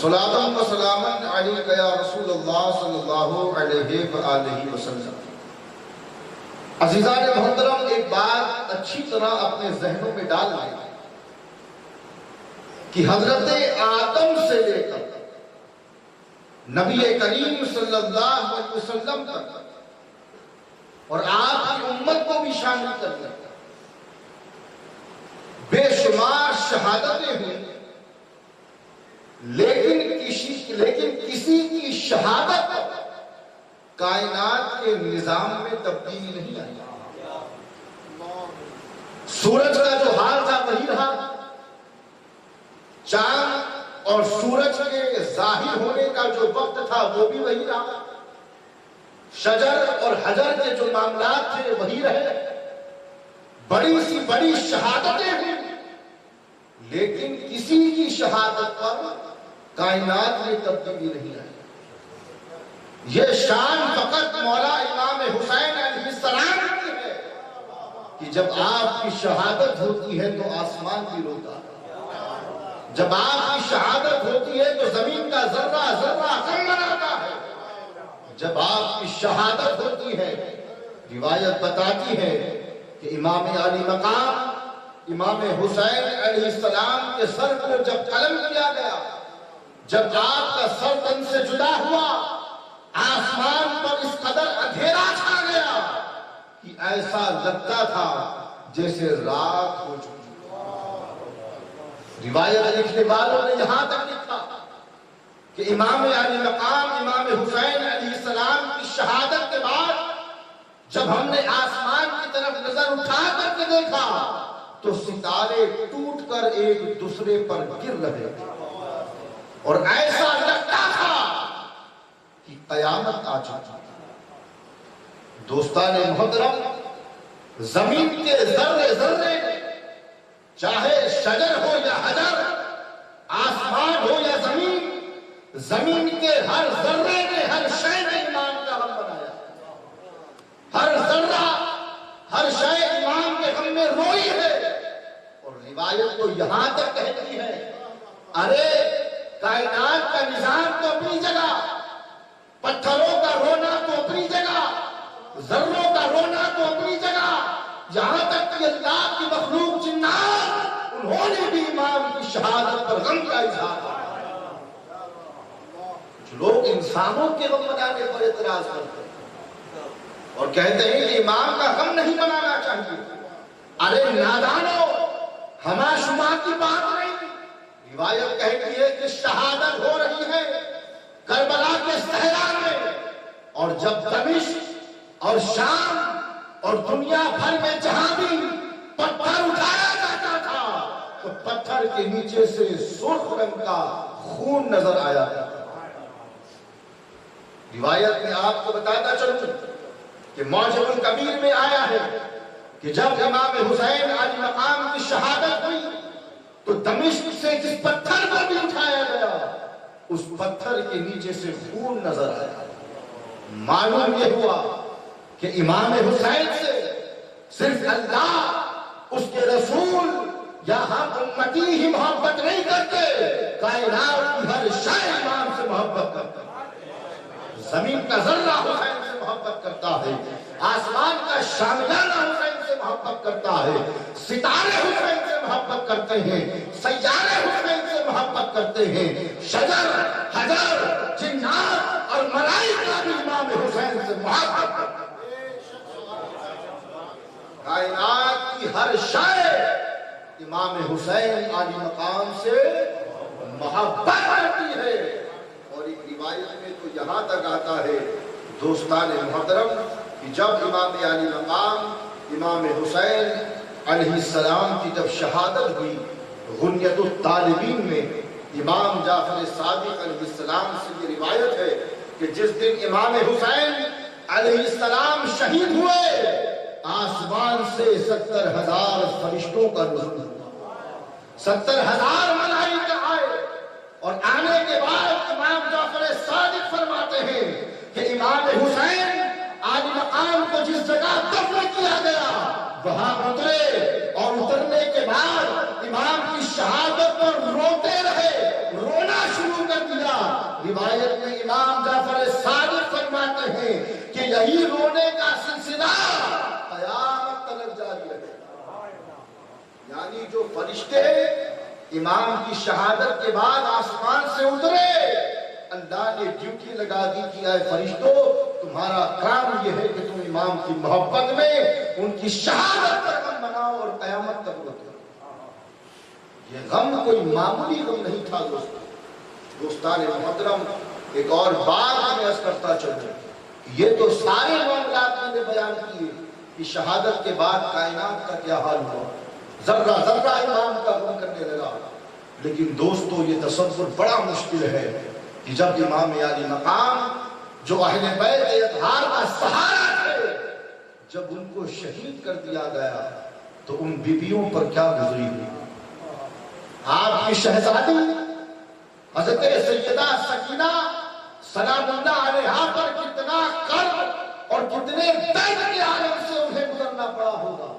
صلاۃ و سلام علیک یا رسول اللہ صلی اللہ علیہ وآلہ وسلم۔ عزیزان محترم، ایک بات اچھی طرح اپنے ذہنوں میں ڈال لیں کہ حضرت آدم سے لے کر نبی کریم صلی اللہ علیہ وسلم تک اور آپ کی امت کو بھی شامل کر لیں، بے شمار شہادتیں ہوئی، لیکن کسی کی شہادت کائنات کے نظام میں تبدیلی نہیں آئی۔ سورج کا جو حال تھا وہی رہا، چاند اور سورج کے ظاہر ہونے کا جو وقت تھا وہ بھی وہی رہا، شجر اور حجر کے جو معاملات تھے وہی رہے، بڑی سی بڑی شہادتیں ہوئی، لیکن کسی کی شہادت پر کائنات میں تبدیلی نہیں آئی۔ یہ شان فقط مولا امام حسین علیہ السلام کی ہے کہ جب آپ کی شہادت ہوتی ہے تو آسمان بھی روتا ہے، جب آپ کی شہادت ہوتی ہے تو زمین کا ذرہ ذرہ غم مناتا ہے، جب آپ کی شہادت ہوتی ہے روایت بتاتی ہے کہ امام علی مقام امام حسین علیہ السلام کے سر کو جب قلم کیا گیا، جب آپ کا سر تن سے جدا ہوا، آسمان پر اس قدر اندھیرا چھا گیا کہ ایسا لگتا تھا جیسے رات ہو چکی۔ روایت لکھنے والوں نے یہاں تک لکھا کہ امام علی مقام امام حسین علیہ السلام کی شہادت کے بعد جب ہم نے آسمان کی طرف نظر اٹھا کر کے دیکھا تو ستارے ٹوٹ کر ایک دوسرے پر گر رہے تھے اور ایسا لگتا تھا کہ قیامت آ چکی۔ دوستان محترم، زمین کے ذرے ذرے، چاہے شجر ہو یا حجر، آسمان ہو یا زمین، زمین کے ہر ذرے نے ہر شے نے ایمان کا غم بنایا، ہر ذرہ ہر شے ایمان کے غم میں روئی ہے۔ اور روایت تو یہاں تک کہتی ہے، ارے کائنات کا نظام تو اپنی جگہ، پتھروں کا رونا تو اپنی جگہ، ذروں کا رونا تو اپنی جگہ، یہاں تک کہ اللہ کی مخلوق جنات انہوں نے بھی امام کی شہادت پر غم کا اظہار کیا۔ جو لوگ انسانوں کے غم منانے پر اعتراض کرتے ہیں اور کہتے ہیں کہ امام کا غم نہیں منانا چاہیے، ارے نادانو، ہما شما کی بات نہیں۔ روایت کہتی ہے کہ شہادت ہو رہی ہے کربلا کے صحرا میں، اور جب دمشق اور شام اور دنیا بھر میں جہاں بھی پتھر اٹھایا جاتا تھا تو پتھر کے نیچے سے سرخ رنگ کا خون نظر آیا۔ روایت میں آپ کو بتاتا چلوں کہ معجم الکبیر میں آیا ہے کہ جب امام حسین علی مقام کی شہادت ہوئی تو دمشق سے جس پتھر کو بھی اٹھایا گیا اس پتھر کے نیچے سے خون نظر آیا۔ معلوم یہ ہوا کہ امام حسین سے صرف اللہ، اس کے رسول یا ہم امتی ہی محبت نہیں کرتے، کائنات کی ہر شے امام سے محبت کرتا ہے۔ زمین کا ذرہ حسین سے محبت کرتا ہے، آسمان کا شامیانہ حسین سے محبت کرتا ہے، ستارے حسین سے محبت کرتے ہیں، سیارے حسین سے محبت کرتے ہیں، شجر، حجر، جنات اور ملائکہ بھی امام حسین سے محبت کرتے ہیں۔ کائنات کی ہر شے امام حسین علی مقام سے محبت کرتی ہے۔ اور ایک روایت میں تو یہاں تک آتا ہے دوستان محترم کہ جب امام علی مقام امام حسین علیہ السلام کی جب شہادت ہوئی، غنیت الطالبین میں امام جعفر صادق علیہ السلام سے یہ روایت ہے کہ جس دن امام حسین علیہ السلام شہید ہوئے، آسمان سے 70,000 فرشتوں کا نزول ہوا، 70,000 ملائکہ آئے، اور آنے کے بعد امام جعفر صادق فرماتے ہیں کہ امام حسین علی مقام کو جس جگہ دفن کیا گیا وہاں اترے، اور اترنے کے بعد امام کی شہادت پر روتے رہے، رونا شروع کر روایت میں امام جعفر صادق فرماتے ہیں کہ یہی رونے کا سلسلہ قیامت تک جاری رہے گا۔ یعنی جو فرشتے امام کی شہادت کے بعد آسمان سے اترے، اللہ نے ڈیوٹی لگا دی کہ اے فرشتوں، تمہارا کام یہ ہے کہ تم امام کی محبت میں ان کی شہادت پر غم مناؤ اور قیامت تک رکھو۔ یہ غم کوئی معمولی غم نہیں تھا دوستان محترم۔ ایک اور بات میں عرض کرتا چلوں، یہ تو سارے معاملات میں نے بیان کیے کہ شہادت کے بعد کائنات کا کیا حال ہوا، ذرہ ذرہ امام کا غم کرنے لگا۔ لیکن دوستو یہ تصور بڑا مشکل ہے کہ جب امام عالی مقام جو اہل بیت اطہار کا سہارا تھے، جب ان کو شہید کر دیا گیا تو ان بیویوں پر کیا گزری ہوئی۔ آپ کی شہزادی حضرت سیدہ سکینہ سلام اللہ علیہا پر کتنا قرب اور کتنے درد کے عالم سے انہیں گزرنا پڑا ہوگا،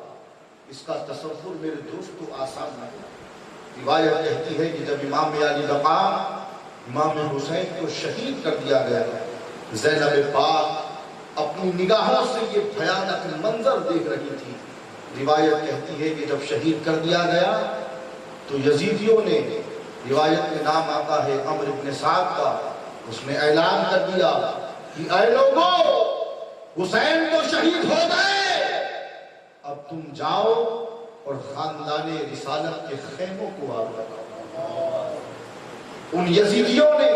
اس کا تصور میرے دوستو آسان نہیں۔ روایت کہتی ہے کہ جب امام علی مقام امام حسین کو شہید کر دیا گیا، زینب پاک اپنی نگاہوں سے یہ بھیانک منظر دیکھ رہی تھی۔ روایت کہتی ہے کہ جب شہید کر دیا گیا تو یزیدیوں نے، روایت میں نام آتا ہے عمرو بن سعد کا، اس نے اعلان کر دیا کہ اے لوگو، حسین تو شہید ہو گئے، اب تم جاؤ اور خاندان رسالت کے خیموں کو آگ لگاؤ۔ ان یزیدیوں نے،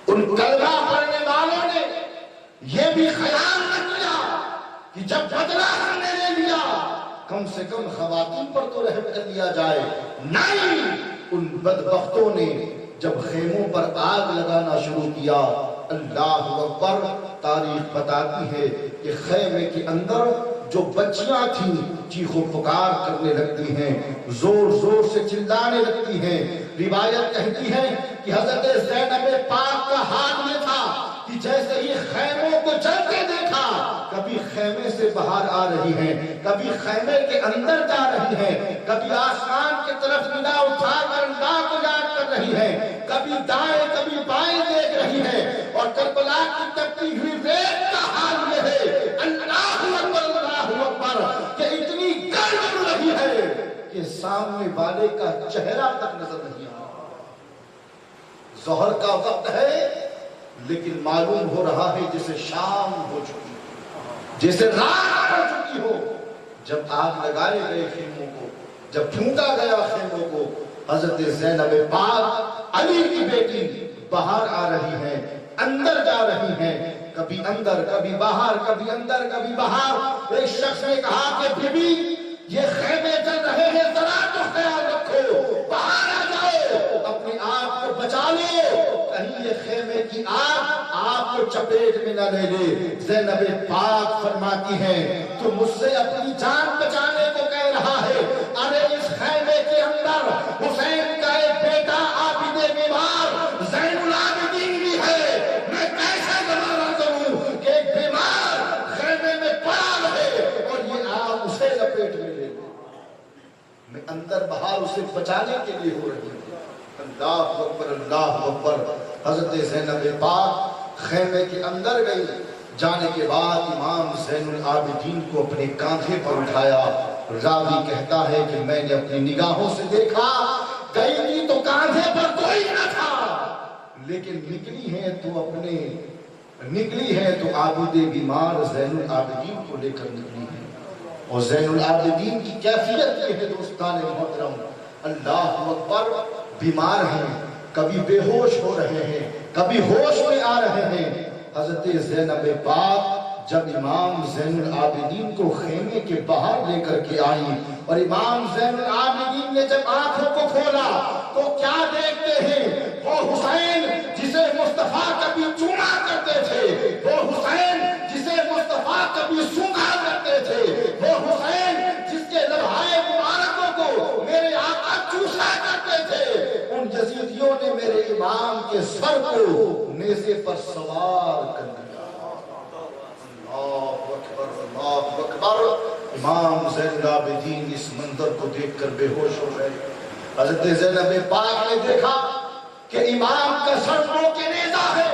ان کلمہ پڑھنے والوں نے یہ بھی خیال نہ کیا کہ جب بدلہ ہم نے لے لیا کم سے کم خواتین پر تو رحم کر لیا جائے۔ نہیں، ان بدبختوں نے جب خیموں پر آگ لگانا شروع کیا، اللہ اکبر، تاریخ بتاتی ہے کہ خیمے کے اندر جو بچیاں تھیں چیخ و پکار کرنے لگتی ہیں، زور زور سے چلانے لگتی ہیں۔ روایت کہتی ہے کہ حضرت زینب پاک کا حال یہ تھا کہ جیسے ہی خیموں کو جلتے دیکھا، کبھی خیمے سے باہر آ رہی ہیں، کبھی خیمے کے اندر جا رہی ہیں، کبھی آسمان کی طرف نگاہ اٹھا کر اللہ کو یاد کر رہی ہیں، کبھی دائیں کبھی بائیں دیکھ رہی ہیں، اور کربلا کی تپتی ہوئی ریت کا حال یہ ہے، اللہ اکبر اللہ اکبر، کہ اتنی گرم ہو رہی ہے کہ سامنے والے کا چہرہ تک نظر نہیں آ رہا۔ ظہر کا وقت ہے لیکن معلوم ہو رہا ہے جیسے شام ہو چکی، جیسے رات ہو چکی ہو۔ جب آگ لگائے گئے خیموں کو، جب پھونکا گیا خیموں کو، حضرت زینب پاک علی کی بیٹی باہر آ رہی ہیں، اندر جا رہی ہیں، کبھی اندر کبھی باہر، کبھی اندر کبھی باہر۔ ایک شخص نے کہا کہ بی بی، یہ خیمے جل رہے ہیں، ذرا تو خیال رکھو، باہر آ جاؤ، اپنے آپ کو بچا لو، کہیں یہ خیمے کی آگ آپ کو چپیٹ میں نہ لے لے۔ زینب پاک فرماتی ہیں تو مجھ سے اپنی جان بچانے کو کہہ رہا ہے، ارے اس خیمے کے اندر حسین کا ایک بیٹا عابد بیمار زین العابدین بھی ہے، میں کیسے گوارا کروں کہ ایک بیمار خیمے میں پڑا رہے اور یہ آگ اسے لپیٹ میں لے لے۔ میں اندر باہر اسے بچانے کے لیے ہو رہی ہوں۔ اللہ اکبر اللہ اکبر۔ حضرت زینب پاک خیمے کے اندر گئی، جانے کے بعد امام زین العابدین کو اپنے کاندھے پر اٹھایا۔ راوی کہتا ہے کہ میں نے اپنی نگاہوں سے دیکھا، گئی تھی تو کاندھے پر کوئی نہ تھا، لیکن نکلی ہے تو عابد بیمار زین العابدین کو لے کر نکلی ہے۔ اور زین العابدین کی کیفیت یہ ہے دوستان محترم، اللہ اکبر، بیمار ہیں، کبھی بے ہوش ہو رہے ہیں، کبھی ہوش میں آ رہے ہیں۔ حضرت زینب پاک جب امام زین العابدین کو خیمے کے باہر لے کر کے آئی اور امام زین العابدین نے جب آنکھوں کو کھولا تو کیا دیکھتے ہیں؟ وہ حسین جسے مصطفیٰ کبھی چوما کرتے تھے، وہ حسین جسے مصطفیٰ کبھی سونگا کرتے تھے، وہ حسین جس کے لبھائے مبارکوں کو میرے آقا چوسا کرتے تھے۔ ان یزیدیوں نے میرے امام کے سر کو نیزے پر سوار کر دیا۔ اللہ اکبر اللہ اکبر۔ امام زین العابدین اس منظر کو دیکھ کر بے ہوش ہو گئے۔ حضرت زینب پاک نے دیکھا کہ امام کا سر نو کے نیزہ ہے،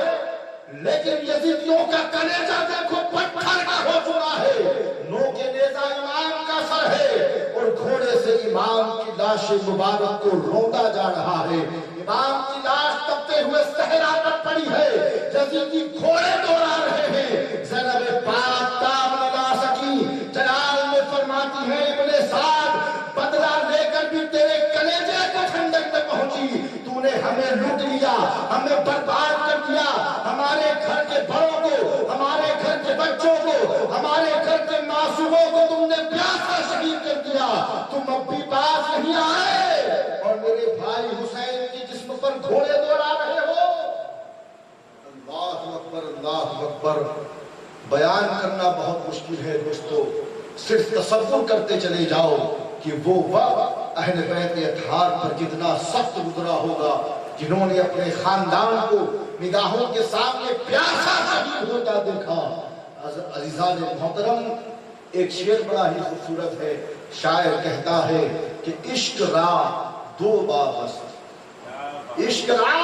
لیکن یزیدیوں کا کلیجہ دیکھو پتھر کا ہو چکا ہے۔ نو کے نیزہ امام کا سر ہے اور گھوڑے سے امام کی لاش مبارک کو روندا جا رہا ہے۔ امام کی لاش تپتے ہوئے صحرا پر پڑی ہے، یزیدی گھوڑے دوڑا رہے ہیں۔ زینب پاک تاب نہ لا سکی، جلال میں فرماتی ہے ابن سعد بدلہ لے کر بھی تیرے کلیجے کو ٹھنڈک نہ پہنچی، تو نے ہمیں لوٹ لیا، ہمیں برباد کر دیا، ہمارے گھر کے بڑوں کو، ہمارے گھر کے بچوں کو، ہمارے گھر کے معصوموں کو تم نے پیاسا شہید کر دیا، تم اب بھی باز نہیں آئے اور میرے بھائی حسین کی جسم پر گھوڑے دوڑا رہے ہو۔ اللہ اکبر، اللہ اکبر۔ بیان کرنا بہت مشکل ہے دوستو، صرف تصور کرتے چلے جاؤ کہ وہ وقت اہل بیت اطہار پر کتنا سخت گزرا ہوگا، جنہوں نے اپنے خاندان کو نگاہوں کے سامنے پیاسا شہید ہوتا دیکھا۔ عزیزان محترم، ایک شعر بڑا ہی خوبصورت ہے، شاعر کہتا ہے کہ عشق را دو بابست، عشق را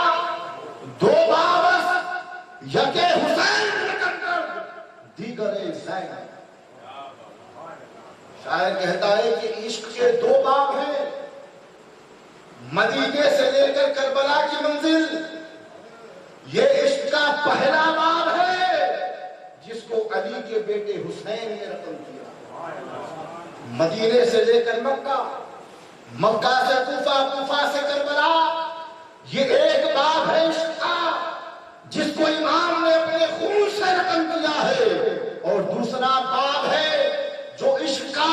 دو بابست، یکے حسین سکندر دیگر زینب۔ شاعر کہتا ہے کہ عشق کے دو باب ہیں، مدینے سے لے کر کربلا کی منزل، یہ عشق کا پہلا باب ہے جس کو علی کے بیٹے حسین نے رقم کیا۔ مدینے سے لے کر مکہ، مکہ سے کوفہ، کوفہ سے کربلا، یہ ایک باب ہے عشق کا جس کو امام نے اپنے خون سے رقم کیا ہے، اور دوسرا باب ہے جو عشق کا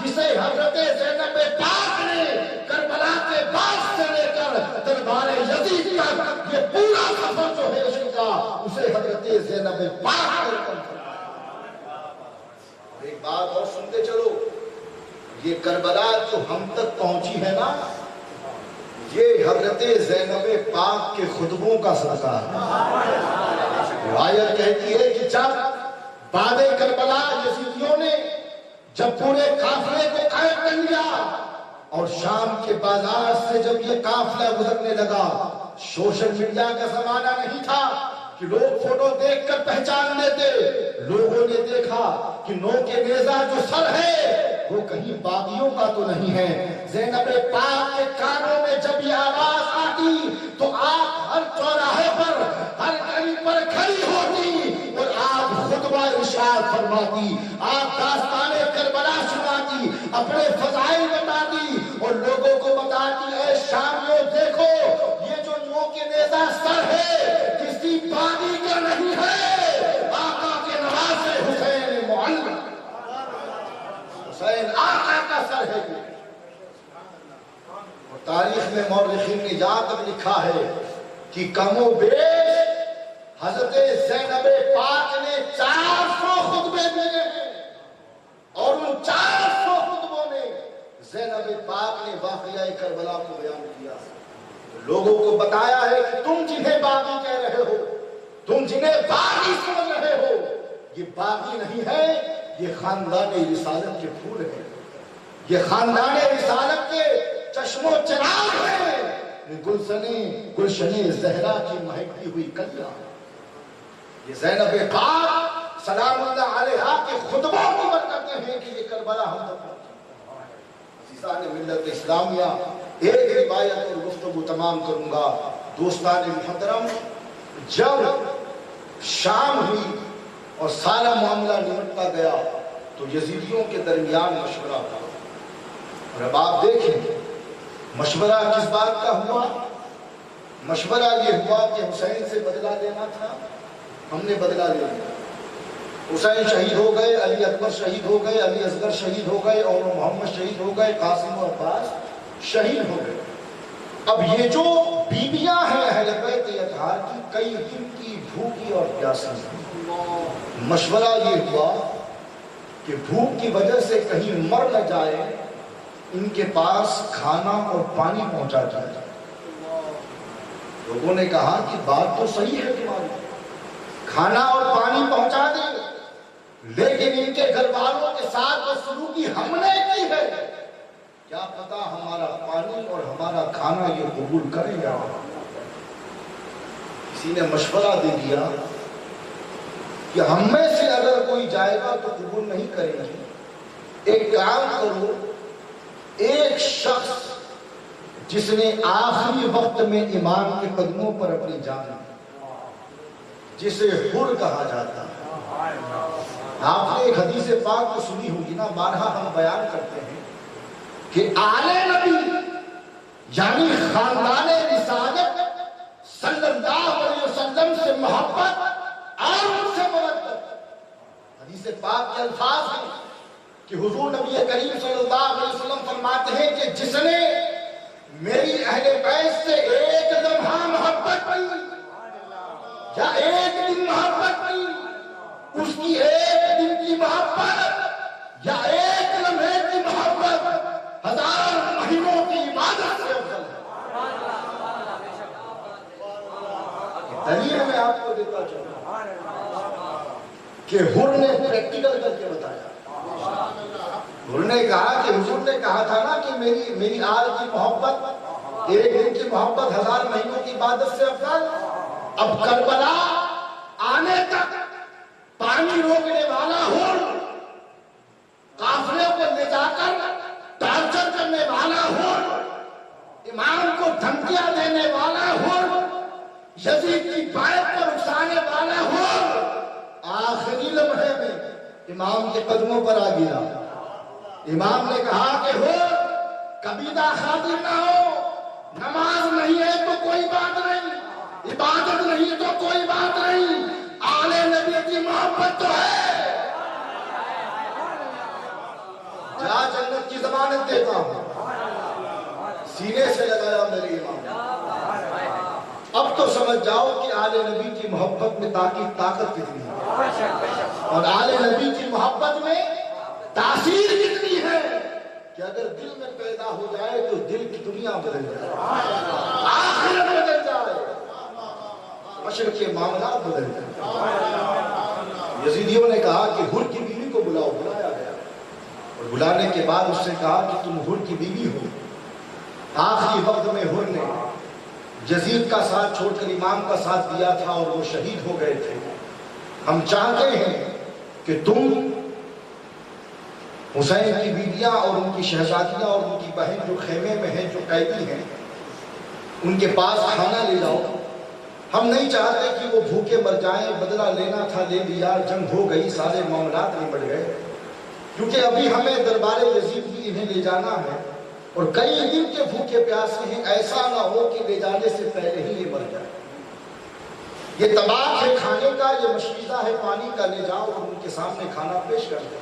جسے حضرت زینب پاک نے کربلا کے بعد سے لے کر دربار یزید تک یہ پورا سفر جو ہے عشق کا، اسے حضرت زینب پاک نے رقم کیا۔ ایک بات اور سنتے چلو، یہ کربلا جو ہم تک پہنچی ہے نا، یہ حضرت زینب پاک کے خطبوں کا صدقہ ہے۔ روایت کہتی ہے کہ جب بعد کربلا یزیدیوں نے جب پورے قافلے کو قید کر لیا اور شام کے بازار سے جب یہ قافلہ گزرنے لگا، سوشل میڈیا کا زمانہ نہیں تھا کہ لوگ فوٹو دیکھ کر پہچان لیتے، لوگوں نے دیکھا کہ نو کے نیزہ جو سر ہے وہ کہیں باغیوں کا تو نہیں ہے۔ زینب پاک کے کانوں میں جب یہ آواز آتی تو آپ ہر چوراہے پر، ہر گلی پر کھڑی ہوتی اور آپ خطبہ ارشاد فرماتی، آپ داستان کربلا سناتی، اپنے فضائل بتاتی اور لوگوں کو بتاتی، اے شامیوں دیکھو یہ جو نو کے نیزہ سر ہے کسی باغی کا نہیں ہے، آقا کے نواسے حسین معلم، حسین آقا کا سر ہے۔ اور تاریخ میں مورخین نے یہاں تک لکھا ہے کہ کم و بیش حضرت زینب پاک نے 400 خطبے دیے ہیں، اور ان 400 خطبوں میں زینب پاک نے واقعہ کربلا کو بیان کیا، لوگوں کو بتایا ہے کہ تم جنہیں باغی کہہ رہے ہو، تم جنہیں باغی سمجھ رہے ہو، یہ باغی نہیں ہے، یہ خاندان رسالت کے پھول ہیں، یہ خاندان رسالت کے چشم و چراغ ہیں، گلشن زہرا کی مہکتی ہوئی کلیاں۔ یہ زینب پاک سلام اللہ علیہا کے خطبوں کی برکتیں ہیں کہ یہ کربلا ہم تک پہنچا۔ عزیزان ملت اسلامیہ، ایک روایت اور گفتگو تمام کروں گا۔ دوستان محترم، جب شام ہوئی اور سارا معاملہ نمٹتا گیا تو یزیدیوں کے درمیان مشورہ ہوا، اور اب آپ دیکھیں مشورہ کس بات کا ہوا؟ مشورہ یہ ہوا کہ حسین سے بدلہ لینا تھا، ہم نے بدلہ لے لیا، حسین شہید ہو گئے، علی اکبر شہید ہو گئے، علی اصغر شہید ہو گئے، اور محمد شہید ہو گئے، قاسم و عباس شہید ہو گئے۔ اب یہ جو بیویاں ہیں اہل بیت اطہار کی، کئی دن کی بھوکی اور پیاسی ہیں، مشورہ یہ ہوا کہ بھوک کی وجہ سے کہیں مر نہ جائے، ان کے پاس کھانا اور پانی پہنچا جائے۔ لوگوں نے کہا کہ بات تو صحیح ہے تمہاری، کھانا اور پانی پہنچا دیں، لیکن ان کے گھر والوں کے ساتھ بدسلوکی ہم نے کی ہے، کیا پتا ہمارا پانی اور ہمارا کھانا یہ قبول کریں یا کسی نے مشورہ دے دیا کہ ہم میں سے اگر کوئی جائے گا تو قبول نہیں کریں گے، ایک کام کرو، ایک شخص جس نے آخری وقت میں امام کے قدموں پر اپنی جان دی، جسے حر کہا جاتا ہے۔ آپ نے ایک حدیث پاک کو سنی ہوگی نا، بارہا ہم بیان کرتے ہیں کہ آل نبی یعنی خاندان رسالت صلی اللہ علیہ وسلم سے محبت اور ان سے مودت۔ حدیث پاک کے الفاظ ہیں کہ حضور نبی کریم صلی اللہ علیہ وسلم فرماتے ہیں کہ جس نے میری اہل بیت سے ایک لمحہ محبت کی یا ایک دن محبت کی، اس کی ایک دن کی محبت یا ایک لمحے کی محبت 1000 مہینوں کی عبادت سے افضل ہے۔ دلیل میں آپ کو دیتا چاہوں کہ حر نے پریکٹیکل کر کے بتایا۔ حر نے کہا کہ حضور نے کہا تھا نا کہ میری آل کی محبت ایک دن کی محبت 1000 مہینوں کی عبادت سے افضل۔ اب کربلا آنے تک پانی روکنے والا حر، قافلے کو لے جا کر ٹارچر کرنے والا حر، امام کو دھمکیاں دینے والا حر، یزید کی بیعت پر اکسانے والا حر، آخری لمحے میں امام کے قدموں پر آ گیا۔ امام نے کہا کہ حر قبیلہ خاطر نہ ہو، نماز نہیں ہے تو کوئی بات نہیں، عبادت نہیں تو کوئی بات نہیں، آل نبی کی محبت تو ہے، جا جنت کی ضمانت دیتا ہوں۔ سینے سے لگایا میرے امام۔ اب تو سمجھ جاؤ کہ آل نبی کی محبت میں طاقت کتنی ہے، اور آل نبی کی محبت میں تاثیر کتنی ہے کہ اگر دل میں پیدا ہو جائے تو دل کی دنیا بدل جائے، آخرت بدل جائے، مشرق کے معاملات بدل جائے۔ یزیدیوں نے کہا کہ حر کی بیوی کو بلاؤ، بلایا گیا، اور بلانے کے بعد اس سے کہا کہ تم حر کی بیوی ہو۔ آخری وقت میں حر نے یزید کا ساتھ چھوڑ کر امام کا ساتھ دیا تھا اور وہ شہید ہو گئے تھے۔ ہم چاہتے ہیں کہ تم حسین کی بیویاں اور ان کی شہزادیاں اور ان کی بہن جو خیمے میں ہیں، جو قیدی ہیں، ان کے پاس کھانا لے جاؤ۔ ہم نہیں چاہتے کہ وہ بھوکے مر جائیں، بدلہ لینا تھا لے لیا، جنگ ہو گئی، سارے معاملات نمٹ گئے، کیونکہ ابھی ہمیں دربار یزید بھی انہیں لے جانا ہے، اور کئی دن کے بھوکے پیاسے ہیں، ایسا نہ ہو کہ لے جانے سے پہلے ہی یہ مر جائے۔ یہ طباخ ہے کھانے کا، یہ مشکیزہ ہے پانی کا، لے جاؤ اور ان کے سامنے کھانا پیش کر دو۔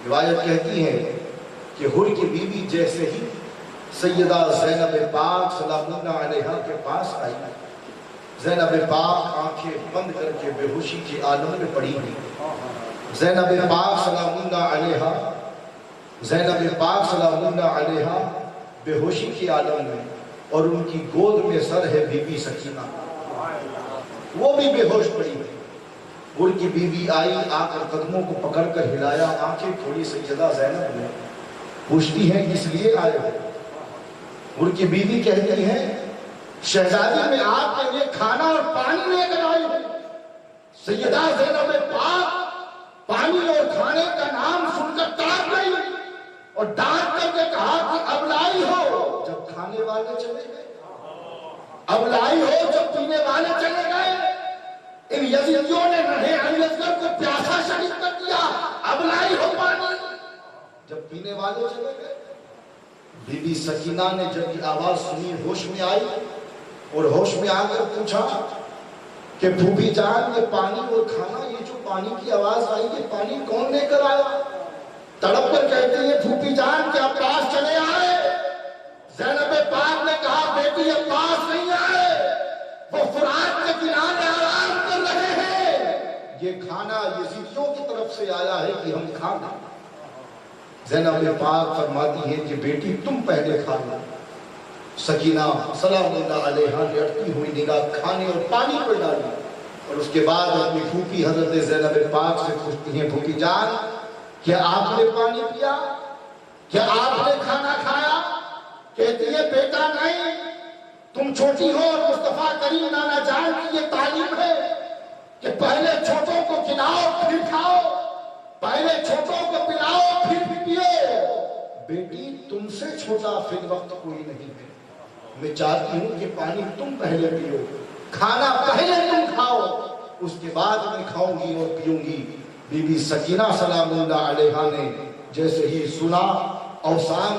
روایت کہتی ہے کہ حر کی بیوی جیسے ہی سیدہ زینب پاک سلام اللہ علیہا کے پاس آئی، زینب پاک آنکھیں بند کر کے بے ہوشی کے عالم میں پڑی ہوئی۔ زینب پاک سلام اللہ علیہا، زینب پاک سلام اللہ علیہا بے ہوشی کے عالم میں، اور ان کی گود میں سر ہے بی بی سکینہ، وہ بھی بے ہوش پڑی ہوئی۔ حر کی بیوی آئی، آ کر قدموں کو پکڑ کر ہلایا، آنکھیں کھولی سیدہ زینب نے، پوچھتی ہیں کس لیے آئے ہو؟ حر کی بیوی کہتی ہیں شہزادی میں آپ کے لیے کھانا اور پانی لے کر آئی ہوں۔ سیدہ زینب پاک پانی اور کھانے کا نام سن کر تڑپ گئی اور ڈانٹ کر کے کہا کہ اب لائی ہو جب کھانے والے چلے گئے، اب لائی ہو جب پینے والے چلے گئے۔ ان یزیدیوں نے ننھے علی اصغر کو پیاسا شہید کر دیا، اب لائی ہو پانی جب پینے والے چلے گئے۔ بی بی سکینہ نے جب یہ آواز سنی ہوش میں آئی، اور ہوش میں آ کر پوچھا کہ پھوپھی جان یہ پانی اور کھانا، یہ جو پانی کی آواز آئی یہ پانی کون لے کر آیا؟ تڑپ کر کہتے ہیں پھوپھی جان کیا پاس چلے آئے؟ زینب پاک نے کہا بیٹی اب پاس نہیں آئے، وہ فرات کے کنارے آرام کر رہے ہیں، یہ کھانا یزیدیوں کی طرف سے آیا ہے کہ ہم کھا لیں۔ زینب پاک فرماتی ہیں کہ بیٹی تم پہلے کھا لو۔ سکینہ سلام اللہ علیہا نے اٹھتی ہوئی نگاہ کھانے اور پانی پر ڈالی، اور اس کے بعد اپنی پھوپھی حضرت زینب پاک سے پوچھتی ہیں پھوپھی جان کیا آپ نے پانی پیا؟ کیا آپ نے کھانا کھایا؟ کہتی ہے بیٹا نہیں، تم چھوٹی ہو اور مصطفیٰ کریم نانا جان کی یہ تعلیم ہے کہ پہلے چھوٹوں کو کھلاؤ پھر کھاؤ، پہلے چھوٹوں کو پلاؤ پھر پیو۔ بیٹی تم سے چھوٹا فی الوقت کوئی نہیں ہے، میں چاہتی ہوں کہ پانی تم پہلے پیو، کھانا پہلے تم کھاؤ، اس کے بعد میں کھاؤں گی اور پیوں گی۔ بی بی سکینہ سلام اللہ علیہا نے جیسے ہی سنا، اوسان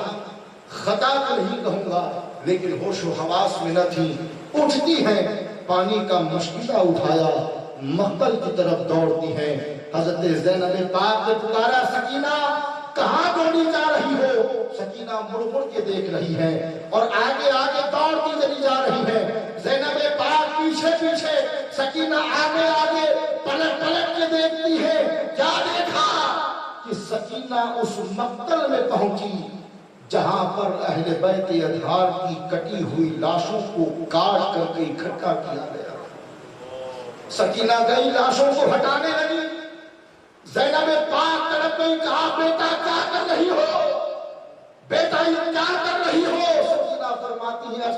خطا تو نہیں کہوں گا لیکن ہوش و حواس میں نہ تھی، اٹھتی ہیں، پانی کا مشکلہ اٹھایا، مقبل کی طرف دوڑتی ہیں۔ حضرت زینب پاک نے پکارا، سکینہ کہاں دوڑی جا رہی ہو؟ سکینہ مڑ مڑ کے دیکھ رہی ہے اور آگے آگے دوڑتی چلی جا رہی ہے۔ زینب پاک پیچھے پیچھے، سکینہ آگے آگے پلٹ پلٹ کے دیکھتی ہے۔ کیا دیکھا کہ سکینہ اس مقتل میں پہنچی جہاں پر اہل بیت اطہار کی کٹی ہوئی لاشوں کو کاٹ کر کے اکٹھا کیا گیا۔ سکینہ گئی لاشوں کو ہٹانے لگی، زینب پاک طرف گئی، کہا بیٹا کیا کر رہی ہو؟ بیٹا یہ کیا کر رہی ہو؟ سکینہ فرماتی ہے